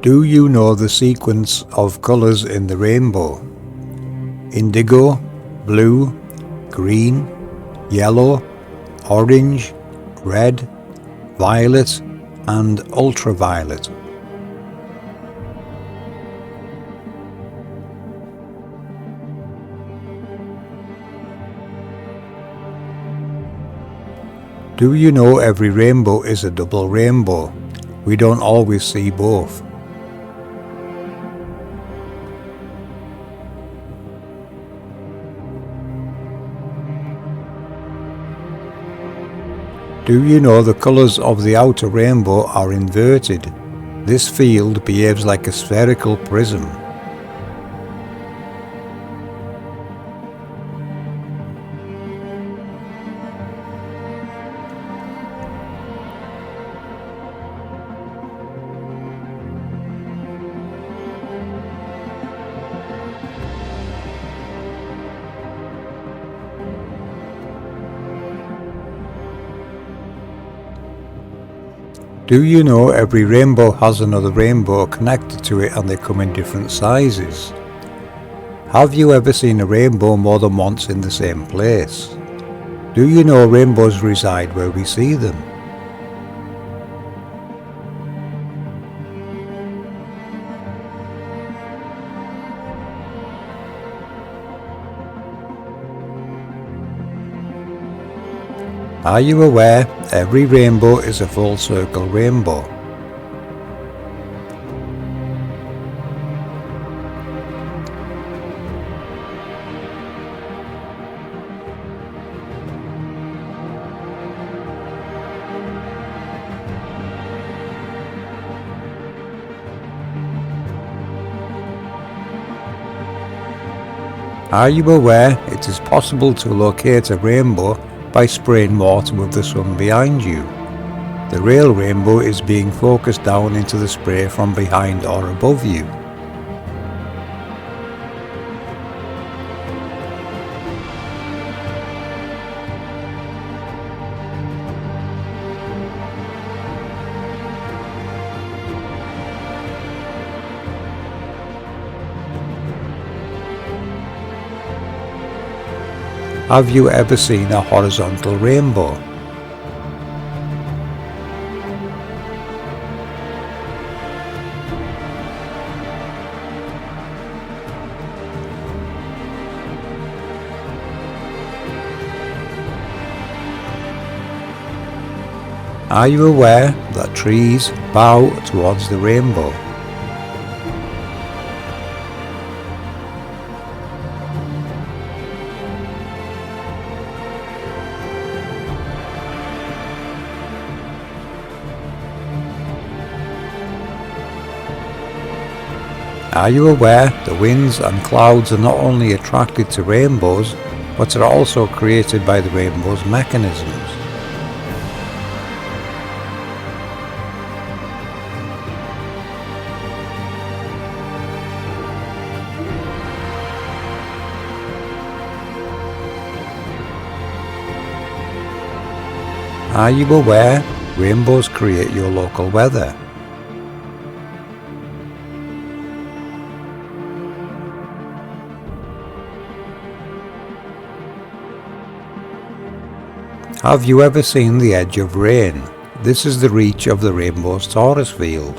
Do you know the sequence of colours in the rainbow? Indigo, blue, green, yellow, orange, red, violet and ultraviolet. Do you know every rainbow is a double rainbow? We don't always see both. Do you know the colours of the outer rainbow are inverted? This field behaves like a spherical prism. Do you know every rainbow has another rainbow connected to it and they come in different sizes? Have you ever seen a rainbow more than once in the same place? Do you know rainbows reside where we see them? Are you aware every rainbow is a full circle rainbow? Are you aware it is possible to locate a rainbow by spraying water with the sun behind you? The real rainbow is being focused down into the spray from behind or above you. Have you ever seen a horizontal rainbow? Are you aware that trees bow towards the rainbow? Are you aware the winds and clouds are not only attracted to rainbows, but are also created by the rainbow's mechanisms? Are you aware rainbows create your local weather? Have you ever seen the edge of rain? This is the reach of the rainbow's torus field.